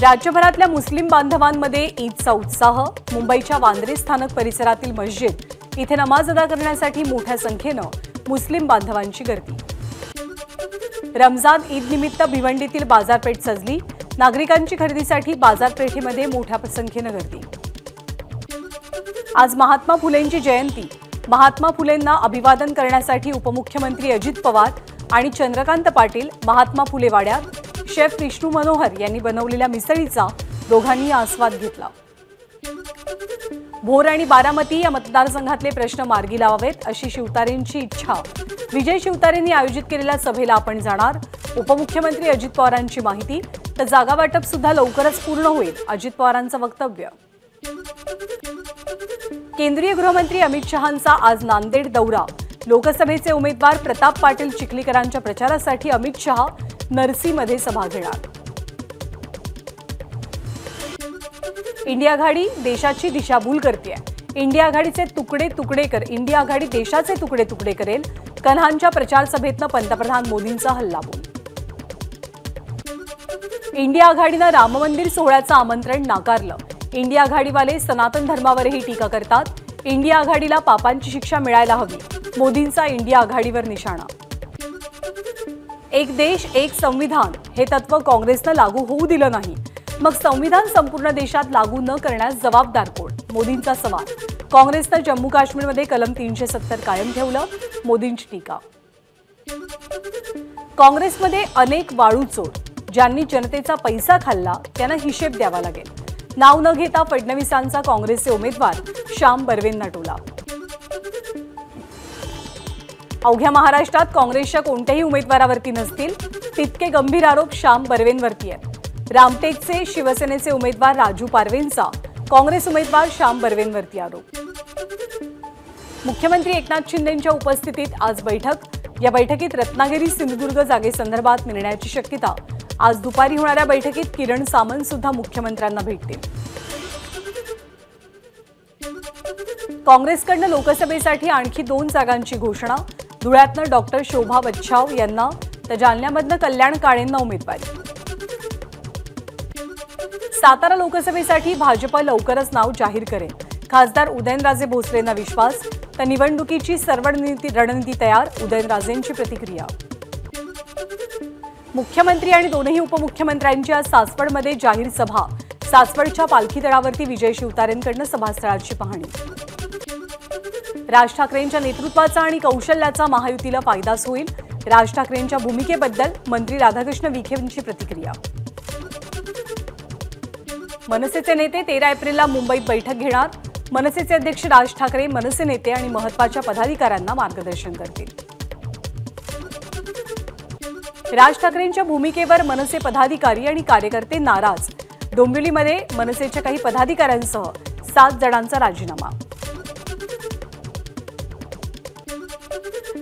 राज्यभरातल्या मुस्लिम बांधवांमध्ये ईदचा उत्साह। मुंबईच्या वांद्रे स्थानक परिसरातील मस्जिद इथे नमाज अदा करण्यासाठी मोठ्या संख्येनं मुस्लिम बांधवांची गर्दी। रमजान ईद निमित्त भिवंडीतील बाजारपेठ सजली। नागरिकांची खरेदीसाठी बाजारपेठेमध्ये मोठ्या संख्येनं गर्दी। आज महात्मा फुलेंची जयंती। महात्मा फुलेंना अभिवादन करण्यासाठी उपमुख्यमंत्री अजित पवार आणि चंद्रकांत पाटील महात्मा फुले वाड्यात शेफ विष्णू मनोहर यांनी बनवलेल्या मिसळीचा दोघांनी आस्वाद घेतला। भोर आणि बारामती या मतदारसंघातले प्रश्न मार्गी लावावेत अशी शिवतारेंची इच्छा। विजय शिवतारेंनी आयोजित केलेल्या सभेला आपण जाणार। उपमुख्यमंत्री अजित पवारांची माहिती। तर जागा वाटप सुद्धा लवकरच पूर्ण होईल अजित पवारांचं वक्तव्य। केंद्रीय गृहमंत्री अमित शहांचा आज नांदेड दौरा। लोकसभेचे उमेदवार प्रताप पाटील चिखलीकरांच्या प्रचारासाठी अमित शहा नरसीमध्ये सभा घेणार। इंडिया आघाडी देशाची दिशाभूल करते। इंडिया आघाडीचे इंडिया आघाडी देशाचे तुकडे तुकडे करेल। कन्हांच्या प्रचार सभेतनं पंतप्रधान मोदींचा हल्लाबोल। इंडिया आघाडीनं राम मंदिर सोहळ्याचं आमंत्रण नाकारलं। इंडिया आघाडीवाले सनातन धर्मावरही टीका करतात। इंडिया आघाडीला पापांची शिक्षा मिळायला हवी। मोदींचा इंडिया आघाडीवर निशाणा। एक देश एक संविधान हे तत्व काँग्रेसनं लागू होऊ दिलं नाही। मग संविधान संपूर्ण देशात लागू न करण्यास जबाबदार कोण? मोदींचा सवाल। काँग्रेसनं जम्मू काश्मीरमध्ये कलम 370 कायम ठेवलं। मोदींची टीका। काँग्रेसमध्ये अनेक वाळूचोर ज्यांनी जनतेचा पैसा खाल्ला त्यांना हिशेब द्यावा लागेल। नाव न घेता फडणवीसांचा काँग्रेसचे उमेदवार श्याम बर्वेंना टोला। अवघ्या महाराष्ट्रात काँग्रेसच्या कोणत्याही उमेदवारावरती नसतील तितके गंभीर आरोप श्याम बर्वेंवरती आहेत। रामटेकचे शिवसेनेचे उमेदवार राजू पारवेंचा काँग्रेस उमेदवार श्याम बर्वेंवरती आरोप। मुख्यमंत्री एकनाथ शिंदेंच्या उपस्थितीत आज बैठक। या बैठकीत रत्नागिरी सिंधुदुर्ग जागेसंदर्भात निर्णयाची शक्यता। आज दुपारी होणाऱ्या बैठकीत किरण सामंत सुद्धा मुख्यमंत्र्यांना भेटतील। काँग्रेसकडनं लोकसभेसाठी आणखी 2 जागांची घोषणा। धुळ्यातनं डॉक्टर शोभा बच्छाव यांना तर जालन्यामधनं कल्याण काळेंना उमेदवारी। सातारा लोकसभेसाठी भाजप लवकरच नाव जाहीर करेल। खासदार उदयनराजे भोसलेंना विश्वास। तर निवडणुकीची सर्व रणनीती तयार। उदयनराजेंची प्रतिक्रिया। मुख्यमंत्री आणि दोनही उपमुख्यमंत्र्यांची आज सासवडमध्ये जाहीर सभा। सासवडच्या पालखी तळावरती विजय शिवतारेंकडनं सभास्थळाची पाहणी। राज ठाकरेंच्या नेतृत्वाचा आणि कौशल्याचा महायुतीला फायदाच होईल। राज ठाकरेंच्या भूमिकेबद्दल मंत्री राधाकृष्ण विखेंची प्रतिक्रिया। मनसेचे नेते 13 एप्रिलला मुंबईत बैठक घेणार। मनसेचे अध्यक्ष राज ठाकरे मनसे नेते आणि महत्त्वाच्या पदाधिकाऱ्यांना मार्गदर्शन करतील। राज ठाकरेंच्या भूमिकेवर मनसे पदाधिकारी आणि कार्यकर्ते नाराज। डोंबिवलीमध्ये मनसेच्या काही पदाधिकाऱ्यांसह 7 जणांचा राजीनामा।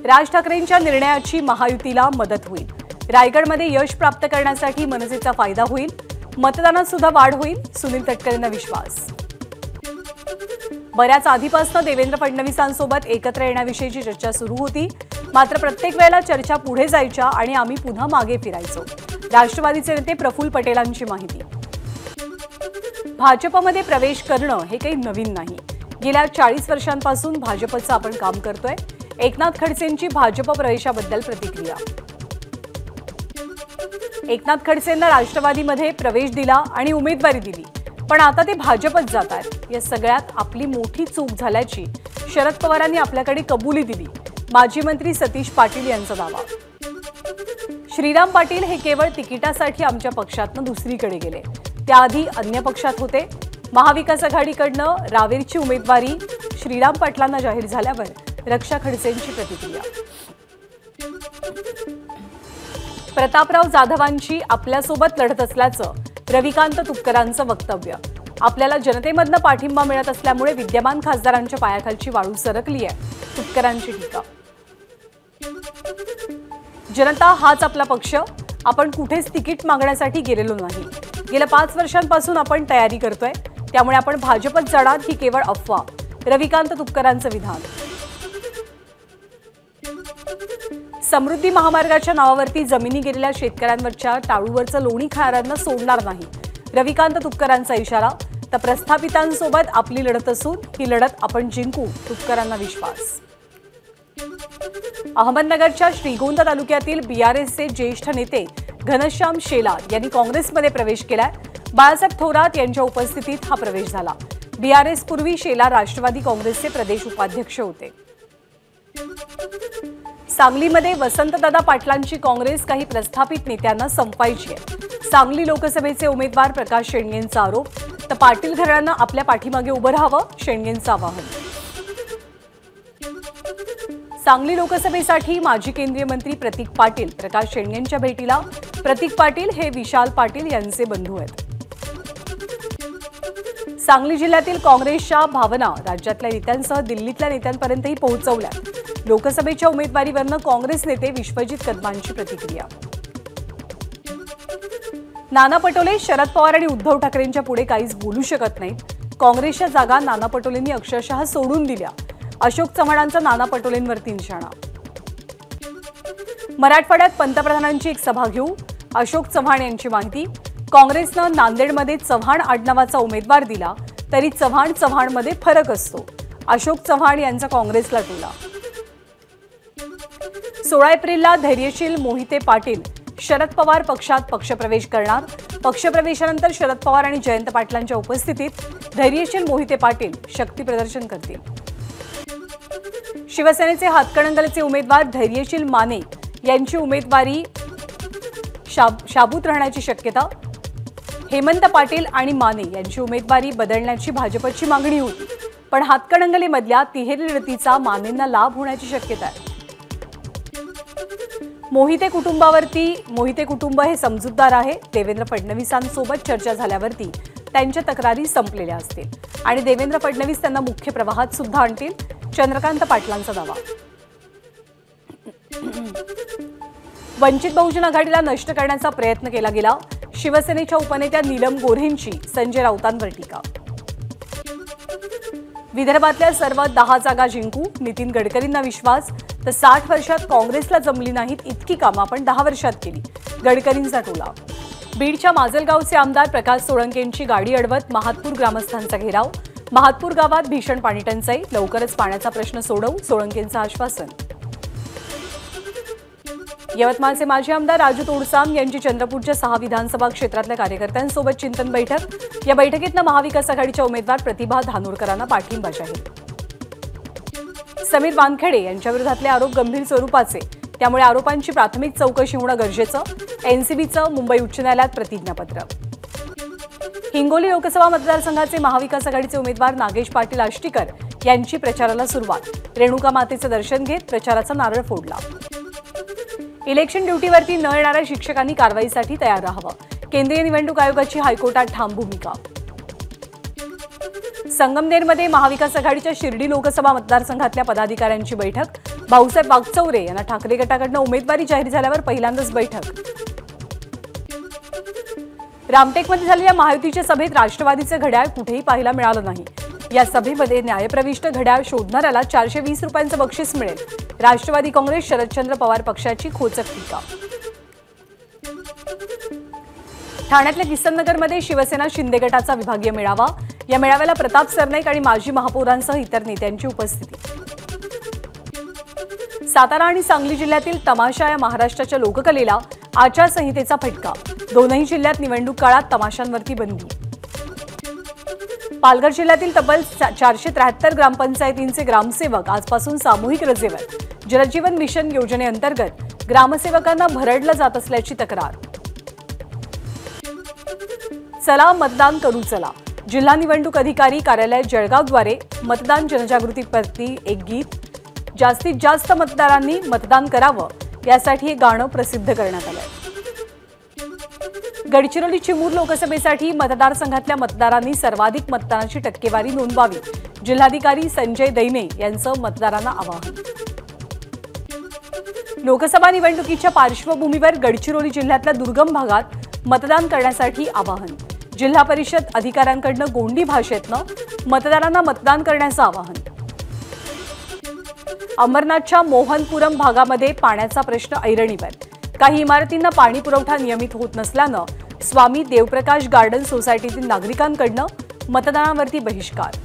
राज ठाकरेंच्या निर्णयाची महायुतीला मदत होईल। रायगडमध्ये यश प्राप्त करण्यासाठी मनसेचा फायदा होईल। मतदानात सुद्धा वाढ होईल। सुनील तटकरेंना विश्वास। बऱ्याच आधीपासून देवेंद्र फडणवीसांसोबत एकत्र येण्याविषयीची चर्चा सुरू होती। मात्र प्रत्येक वेळेला चर्चा पुढे जायच्या आणि आम्ही पुन्हा मागे फिरायचो। राष्ट्रवादीचे नेते प्रफुल्ल पटेलांची माहिती। भाजपमध्ये प्रवेश करणं हे काही नवीन नाही। गेल्या 40 वर्षांपासून भाजपचं आपण काम करतोय। एकनाथ खडसेंची भाजप प्रवेशाबद्दल प्रतिक्रिया। एकनाथ खडसेंना राष्ट्रवादीमध्ये प्रवेश दिला आणि उमेदवारी दिली, पण आता ते भाजपत जात आहेत। या सगळ्यात आपली मोठी चूक झाल्याची शरद पवारांनी आपल्याकडे कबुली दिली। माजी मंत्री सतीश पाटील यांचा दावा। श्रीराम पाटील हे केवळ तिकिटासाठी आमच्या पक्षातनं दुसरीकडे गेले। त्याआधी अन्य पक्षात होते। महाविकास आघाडीकडनं रावेरची उमेदवारी श्रीराम पाटलांना जाहीर झाल्यावर रक्षा खडसेंची प्रतिक्रिया। प्रतापराव जाधवांची आपल्यासोबत लढत असल्याचं रविकांत तुपकरांचं वक्तव्य। आपल्याला जनतेमधनं पाठिंबा मिळत असल्यामुळे विद्यमान खासदारांच्या पायाखालची वाळू सरकली आहे। तुपकरांची टीका। जनता हाच आपला पक्ष। आपण कुठेच तिकीट मागण्यासाठी गेलेलो नाही। गेल्या 5 वर्षांपासून आपण तयारी करतोय, त्यामुळे आपण भाजपत जाणार ही केवळ अफवा। रविकांत तुपकरांचं विधान। समृद्धी महामार्गाच्या नावावरती जमिनी गेलेल्या शेतकऱ्यांवरच्या टाळूवरचं लोणी खाणाऱ्यांना सोडणार नाही। रविकांत तुपकरांचा इशारा. तर प्रस्थापितांसोबत आपली लढत असून ही लढत आपण जिंकू, तुपकरांना विश्वास. अहमदनगरच्या श्रीगोंदा तालुक्यातील बीआरएसचे ज्येष्ठ नेते घनश्याम शेलार यांनी काँग्रेसमध्ये प्रवेश केलाय. बाळासाहेब थोरात यांच्या उपस्थितीत हा प्रवेश झाला. बीआरएस पूर्वी शेलार राष्ट्रवादी काँग्रेसचे प्रदेश उपाध्यक्ष होते. सांगलीमध्ये वसंतदादा पाटलांची काँग्रेस काही प्रस्थापित नेत्यांना संपवायची आहे. सांगली लोकसभेचे उमेदवार प्रकाश शेंडगेंचा आरोप. तर पाटील घराण्यानं आपल्या पाठीमागे उभं राहावं, शेंडगेंचं आवाहन. सांगली लोकसभेसाठी माजी केंद्रीय मंत्री प्रतीक पाटील प्रकाश शेंडगेंच्या भेटीला. प्रतीक पाटील हे विशाल पाटील यांचे बंधू आहेत. सांगली जिल्ह्यातील काँग्रेसच्या भावना राज्यातल्या नेत्यांसह दिल्लीतल्या नेत्यांपर्यंतही पोहोचवल्या. लोकसभेच्या उमेदवारीवरनं काँग्रेस नेते विश्वजित कदमांची प्रतिक्रिया. नाना पटोले शरद पवार आणि उद्धव ठाकरेंच्या पुढे काहीच बोलू शकत नाहीत. काँग्रेसच्या जागा नाना पटोलेंनी अक्षरशः सोडून दिल्या. अशोक चव्हाणांचा नाना पटोलेंवरती निशाणा. मराठवाड्यात पंतप्रधानांची एक सभा घेऊ, अशोक चव्हाण यांची माहिती. काँग्रेसनं नांदेडमध्ये चव्हाण आडनावाचा उमेदवार दिला तरी चव्हाणमध्ये फरक असतो. अशोक चव्हाण यांचा काँग्रेसला टोला. 16 एप्रिलला धैर्यशील मोहिते पाटील शरद पवार पक्षात पक्षप्रवेश करणार. पक्षप्रवेशानंतर शरद पवार आणि जयंत पाटलांच्या उपस्थितीत धैर्यशील मोहिते पाटील शक्ती प्रदर्शन करतील. शिवसेनेचे हातकणंगलेचे उमेदवार धैर्यशील माने यांची उमेदवारी शाबूत राहण्याची शक्यता. हेमंत पाटील आणि माने यांची उमेदवारी बदलण्याची भाजपची मागणी होती, पण हातकणंगलेमधल्या तिहेरी लढतीचा मानेंना लाभ होण्याची शक्यता आहे. मोहिते कुटुंब हे समजूतदार आहे. देवेंद्र फडणवीसांसोबत चर्चा झाल्यावरती त्यांच्या तक्रारी संपलेल्या असतील आणि देवेंद्र फडणवीस त्यांना मुख्य प्रवाहात सुद्धा आणतील. चंद्रकांत पाटलांचा दावा. वंचित बहुजन आघाडीला नष्ट करण्याचा प्रयत्न केला गेला. शिवसेनेच्या उपनेत्या नीलम गोऱ्हेंची संजय राऊतांवर टीका. विदर्भातल्या सर्व 10 जागा जिंकू, नितीन गडकरींना विश्वास. तर 60 वर्षात काँग्रेसला जमली नाहीत इतकी कामं आपण 10 वर्षात केली, गडकरींचा टोला. बीडच्या माजलगावचे आमदार प्रकाश सोळंकेंची गाडी अडवत महातपूर ग्रामस्थांचा घेराव. महातपूर गावात भीषण पाणी टंचाई, लवकरच पाण्याचा प्रश्न सोडवू, सोळंकेंचं आश्वासन. यवतमाळचे माजी आमदार राजू तोडसाम यांची चंद्रपूरच्या 6 विधानसभा क्षेत्रातल्या कार्यकर्त्यांसोबत चिंतन बैठक. या बैठकीतनं महाविकास आघाडीच्या उमेदवार प्रतिभा धानोरकरांना पाठिंबा जाहीर. समीर वानखेडे यांच्या विरोधातले आरोप गंभीर स्वरूपाचे, त्यामुळे आरोपांची प्राथमिक चौकशी होणं गरजेचं. एनसीबीचं मुंबई उच्च न्यायालयात प्रतिज्ञापत्र. हिंगोली लोकसभा मतदारसंघाचे महाविकास आघाडीचे उमेदवार नागेश पाटील आष्टीकर यांची प्रचाराला सुरुवात. रेणुका मातेचं दर्शन घेत प्रचाराचा नारळ फोडला. इलेक्शन ड्युटीवरती न येणाऱ्या शिक्षकांनी कारवाईसाठी तयार राहावं, केंद्रीय निवडणूक आयोगाची हायकोर्टात ठाम भूमिका. संगमनेरमध्ये महाविकास आघाडीच्या शिर्डी लोकसभा मतदारसंघातल्या पदाधिकाऱ्यांची बैठक. भाऊसाहेब वागचौरे यांना ठाकरे गटाकडनं उमेदवारी जाहीर झाल्यावर पहिल्यांदाच बैठक. रामटेकमध्ये झालेल्या महायुतीच्या सभेत राष्ट्रवादीचं घड्याळ कुठेही पाहायला मिळालं नाही. या सभेमध्ये न्यायप्रविष्ट घड्याळ शोधणाऱ्याला 420 रुपयांचं बक्षीस मिळेल. राष्ट्रवादी काँग्रेस शरदचंद्र पवार पक्षाची खोचक टीका. ठाण्यातल्या किसननगरमध्ये शिवसेना शिंदे गटाचा विभागीय मेळावा. या मेळाव्याला प्रताप सरनाईक आणि माजी महापौरांसह इतर नेत्यांची उपस्थिती. सातारा आणि सांगली जिल्ह्यातील तमाशा या महाराष्ट्राच्या लोककलेला आचारसंहितेचा फटका. दोनही जिल्ह्यात निवडणूक काळात तमाशांवरती बंदी. पालघर जिल्ह्यातील तब्बल 473 ग्रामपंचायतींचे ग्रामसेवक आजपासून सामूहिक रजेवर. जलजीवन मिशन योजनेअंतर्गत ग्रामसेवकांना भरडलं जात असल्याची तक्रार. चला मतदान करू चला. जिल्हा निवडणूक अधिकारी कार्यालय जळगावद्वारे मतदान जनजागृतीवरती एक गीत. जास्तीत जास्त मतदारांनी मतदान करावं यासाठी हे गाणं प्रसिद्ध करण्यात आलंय. गडचिरोली चिमूर लोकसभेसाठी मतदारसंघातल्या मतदारांनी सर्वाधिक मतदानाची टक्केवारी नोंदवावी. जिल्हाधिकारी संजय दैने यांचं मतदारांना आवाहन. लोकसभा निवडणुकीच्या पार्श्वभूमीवर गडचिरोली जिल्ह्यातल्या दुर्गम भागात मतदान करण्यासाठी आवाहन. जिल्हा परिषद अधिकाऱ्यांकडनं गोंडी भाषेतनं मतदारांना मतदान करण्याचं आवाहन. अमरनाथच्या मोहनपुरम भागामध्ये पाण्याचा प्रश्न ऐरणीवर. काही इमारतींना पाणी पुरवठा नियमित होत नसल्यानं स्वामी देवप्रकाश गार्डन सोसायटीतील नागरिकांकडून मतदानावरती बहिष्कार।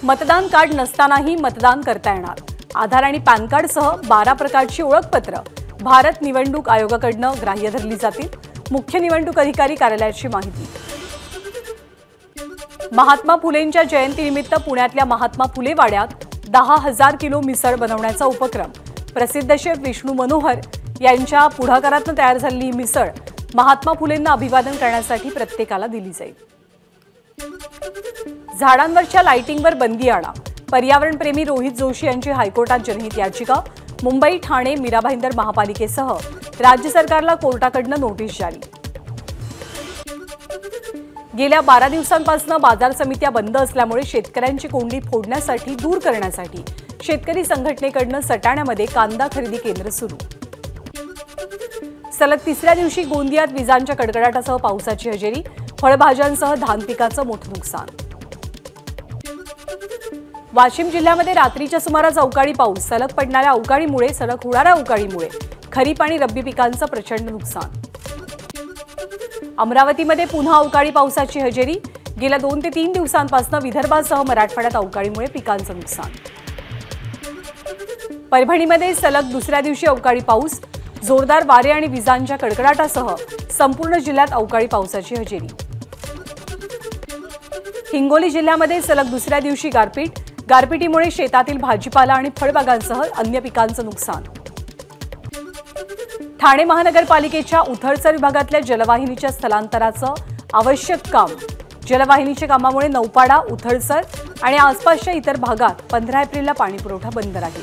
मतदान कार्ड नसतानाही मतदान करता येणार। आधार आणि पॅन कार्डसह 12 प्रकारची ओळखपत्र भारत निवडणूक आयोगाकडून ग्राह्य धरली जातील। मुख्य निवडणूक अधिकारी कार्यालयाची माहिती। महात्मा फुलेंच्या जयंतीनिमित्त पुण्यातल्या महात्मा फुले वाड्यात 10,000 किलो मिसळ बनवण्याचा उपक्रम। प्रसिद्ध शेफ विष्णू मनोहर यांच्या पुढाकारातून तयार झालेली ही मिसळ महात्मा फुलेंना अभिवादन करण्यासाठी प्रत्येकाला दिली जाईल। झाडांवरच्या लाइटिंगवर बंदी आणा। पर्यावरणप्रेमी रोहित जोशी यांची हायकोर्टात जनहित याचिका। मुंबई, ठाणे, मीरा भाईंदर महापालिकेसह राज्य सरकारला कोर्टाकडून नोटीस जारी। गेल्या 12 दिवसांपासून बाजार समित्या बंद असल्यामुळे शेतकऱ्यांची कोंडी फोडण्यासाठी दूर करण्यासाठी शेतकरी संघटनेकडून सटाण्यामध्ये कांदा खरेदी केंद्र सुरू। सलग तिसऱ्या दिवशी गोंदियात विजांच्या कडकडाटासह पावसाची हजेरी। फळभाज्यांसह धान पिकाचं मोठं नुकसान। वाशिम जिल्ह्यामध्ये रात्रीच्या सुमारास अवकाळी पाऊस। सलग पडणाऱ्या अवकाळीमुळे सलग होणाऱ्या अवकाळीमुळे खरीप आणि रब्बी पिकांचं प्रचंड नुकसान। अमरावतीमध्ये पुन्हा अवकाळी पावसाची हजेरी। गेल्या 2 ते 3 दिवसांपासून विदर्भासह मराठवाड्यात अवकाळीमुळे पिकांचं नुकसान। परभणीमध्ये सलग दुसऱ्या दिवशी अवकाळी पाऊस। जोरदार वारे आणि विजांच्या कडकडाटासह संपूर्ण जिल्ह्यात अवकाळी पावसाची हजेरी। हिंगोली जिल्ह्यामध्ये सलग दुसऱ्या दिवशी गारपीट। गारपिटीमुळे शेतातील भाजीपाला आणि फळबागांसह अन्य पिकांचं नुकसान। ठाणे महानगरपालिकेच्या उथळसर विभागातल्या जलवाहिनीच्या स्थलांतराचं आवश्यक काम। जलवाहिनीच्या कामामुळे नौपाडा, उथळसर आणि आसपासच्या इतर भागात 15 एप्रिलला पाणीपुरवठा बंद राहील।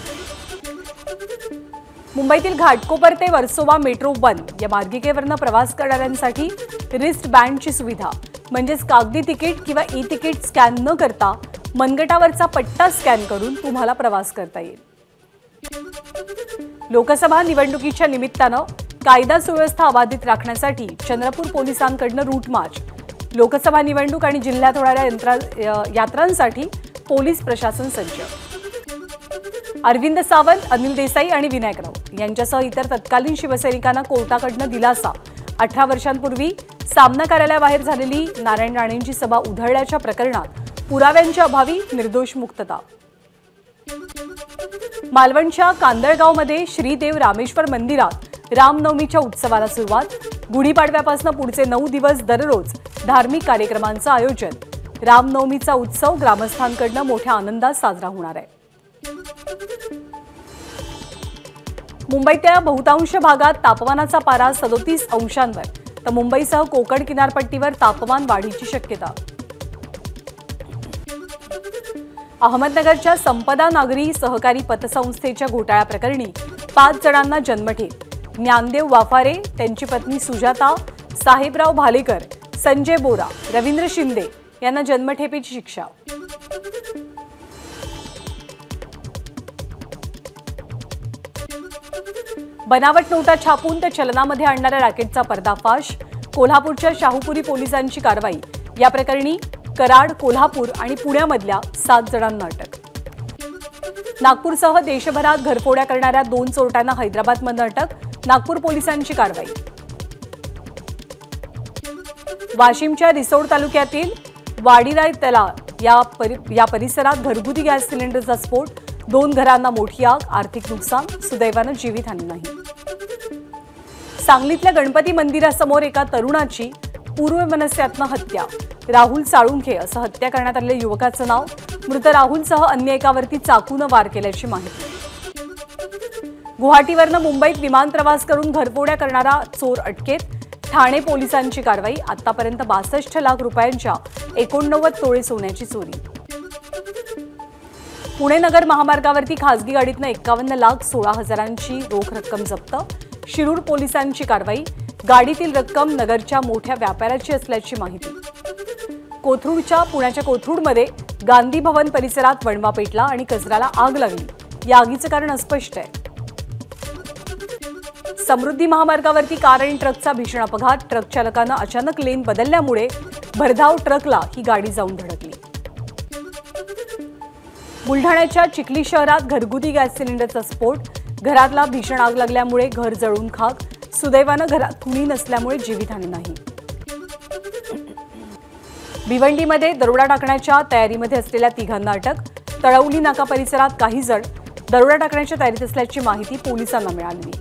मुंबईतील घाटकोपर ते वर्सोवा मेट्रो 1 या मार्गिकेवरनं प्रवास करणाऱ्यांसाठी रिस्ट बँडची सुविधा, म्हणजेच कागदी तिकीट किंवा ई तिकीट स्कॅन न करता मनगटावरचा पट्टा स्कॅन करून तुम्हाला प्रवास करता येईल। लोकसभा निवडणुकीच्या निमित्तानं कायदा सुव्यवस्था अबाधित राखण्यासाठी चंद्रपूर पोलिसांकडून रूट मार्च। लोकसभा निवडणूक आणि जिल्ह्यात होणाऱ्या यात्रांसाठी पोलीस प्रशासन सज्ज। अरविंद सावंत, अनिल देसाई आणि विनायक राऊत यांच्यासह इतर तत्कालीन शिवसैनिकांना कोर्टाकडून दिलासा। 18 वर्षांपूर्वी सामना कार्यालयाबाहेर झालेली नारायण राणेंची सभा उधळल्याच्या प्रकरणात पुराव्यांच्या अभावी निर्दोष मुक्तता। मालवणच्या कांदळगावमध्ये श्रीदेव रामेश्वर मंदिरात रामनवमीच्या उत्सवाला सुरुवात। गुढीपाडव्यापासून पुढचे 9 दिवस दररोज धार्मिक कार्यक्रमांचं आयोजन। रामनवमीचा उत्सव ग्रामस्थांकडून मोठ्या आनंदात साजरा होणार आहे। मुंबईतल्या बहुतांश भागात तापमानाचा पारा 37 अंशांवर, तर मुंबईसह कोकण किनारपट्टीवर तापमान वाढीची शक्यता। अहमदनगरच्या संपदा नागरी सहकारी पतसंस्थेच्या घोटाळ्याप्रकरणी 5 जणांना जन्मठेप। ज्ञानदेव वाफारे, त्यांची पत्नी सुजाता, साहेबराव भालेकर, संजय बोरा, रवींद्र शिंदे यांना जन्मठेपेची शिक्षा। बनावट नोटा छापून ते चलनामध्ये आणणाऱ्या रॅकेटचा पर्दाफाश। कोल्हापूरच्या शाहूपुरी पोलिसांची कारवाई। या प्रकरणी कराड, कोल्हापूर आणि पुण्यामधल्या 7 जणांना अटक। नागपूरसह देशभरात घरफोड्या करणाऱ्या 2 चोरट्यांना हैदराबादमध्ये अटक। नागपूर पोलिसांची कारवाई। वाशिमच्या रिसोड तालुक्यातील वाडीराय तलाव या परिसरात घरगुती गॅस सिलेंडरचा स्फोट। 2 घरांना मोठी आग, आर्थिक नुकसान, सुदैवानं जीवितहानी नाही। सांगलीतल्या गणपती मंदिरासमोर एका तरुणाची पूर्वमनस्यातनं हत्या। राहुल साळुंखे असं हत्या करण्यात आलेल्या युवकाचं नाव। मृत राहुलसह अन्य एकावरती चाकूनं वार केल्याची माहिती। गुवाहाटीवरनं मुंबईत विमान प्रवास करून घरफोड्या करणारा चोर अटकेत। ठाणे पोलिसांची कारवाई। आतापर्यंत 62 लाख रुपयांच्या 89 तोळे सोन्याची चोरी। पुणे नगर महामार्गावरती खासगी गाडीतनं 51,16,000ची रोख रक्कम जप्त। शिरूर पोलिसांची कारवाई। गाडीतील रक्कम नगरच्या मोठ्या व्यापाऱ्याची असल्याची माहिती। पुण्याच्या कोथरूडमध्ये गांधी भवन परिसरात वणवा पेटला आणि कचऱ्याला आग लागली। या आगीचं कारण अस्पष्ट आहे। समृद्धी महामार्गावरती कार आणि ट्रकचा भीषण अपघात। ट्रक चालकानं अचानक लेन बदलल्यामुळे भरधाव ट्रकला ही गाडी जाऊन धडकली। बुलढाण्याच्या चिखली शहरात घरगुती गॅस सिलेंडरचा स्फोट। घरातला भीषण आग लागल्यामुळे घर जळून खाक। सुदैवानं घरात कुणी नसल्यामुळे जीवितहानी नाही. भिवंडीमध्ये दरोडा टाकण्याच्या तयारीमध्ये असलेल्या तिघांना अटक. तळवली नाका परिसरात काही जण दरोडा टाकण्याच्या तयारीत असल्याची माहिती पोलिसांना मिळाली.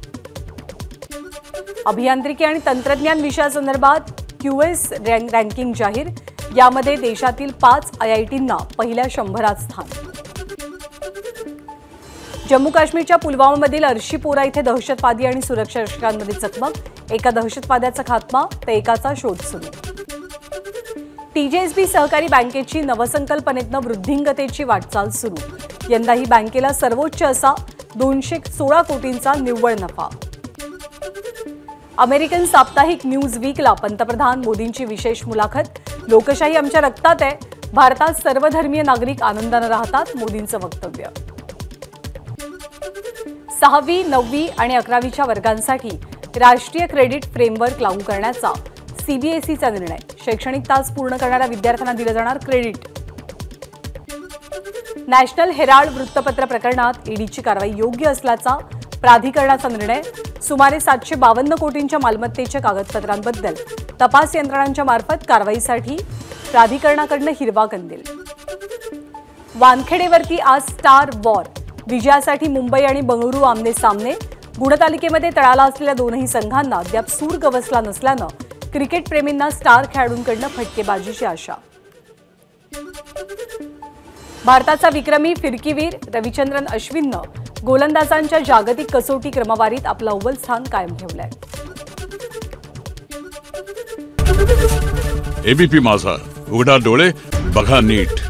अभियांत्रिकी आणि तंत्रज्ञान विषयासंदर्भात QS रँकिंग जाहीर. यामध्ये देशातील 5 IITंना पहिल्या 100त स्थान. जम्मू काश्मीरच्या पुलवामामधील अर्शीपोरा इथे दहशतवादी आणि सुरक्षा रक्षकांमध्ये चकमक. एका दहशतवाद्याचा खात्मा तर एकाचा शोध सुरू. TJSB सहकारी बँकेची नवसंकल्पनेतनं वृद्धिंगतेची वाटचाल सुरू. यंदाही बँकेला सर्वोच्च असा 216 कोटींचा निव्वळ नफा. अमेरिकन साप्ताहिक न्यूज वीकला पंतप्रधान मोदींची विशेष मुलाखत. लोकशाही आमच्या रक्तात आहे, भारतात सर्वधर्मीय नागरिक आनंदाने राहतात, मोदींचं वक्तव्य. 6वी, 9वी आणि 11वीच्या वर्गांसाठी राष्ट्रीय क्रेडिट फ्रेमवर्क लागू करण्याचा CBSEचा निर्णय. शैक्षणिक तास पूर्ण करणाऱ्या विद्यार्थ्यांना दिलं जाणार क्रेडिट. नॅशनल हेराल्ड वृत्तपत्र प्रकरणात ईडीची कारवाई योग्य असल्याचा प्राधिकरणाचा निर्णय. सुमारे 752 कोटींच्या मालमत्तेच्या कागदपत्रांबद्दल तपास यंत्रणांच्या मार्फत कारवाईसाठी प्राधिकरणाकडून हिरवा कंदील. वानखेडेवरती आज स्टार वॉर. विजयासाठी मुंबई आणि बंगळुरू आमने सामने. गुणतालिकेमध्ये तळाला असलेल्या दोनही संघांना अद्याप सूर गवसला नसल्यानं क्रिकेट प्रेमींना स्टार खेळाडूंकडून फटकेबाजीची आशा. भारताचा विक्रमी फिरकीवीर रविचंद्रन अश्विननं गोलंदाजांच्या जागतिक कसोटी क्रमवारीत आपलं अव्वल स्थान कायम ठेवलंय. ABP माझा, उघडा डोळे बघा नीट.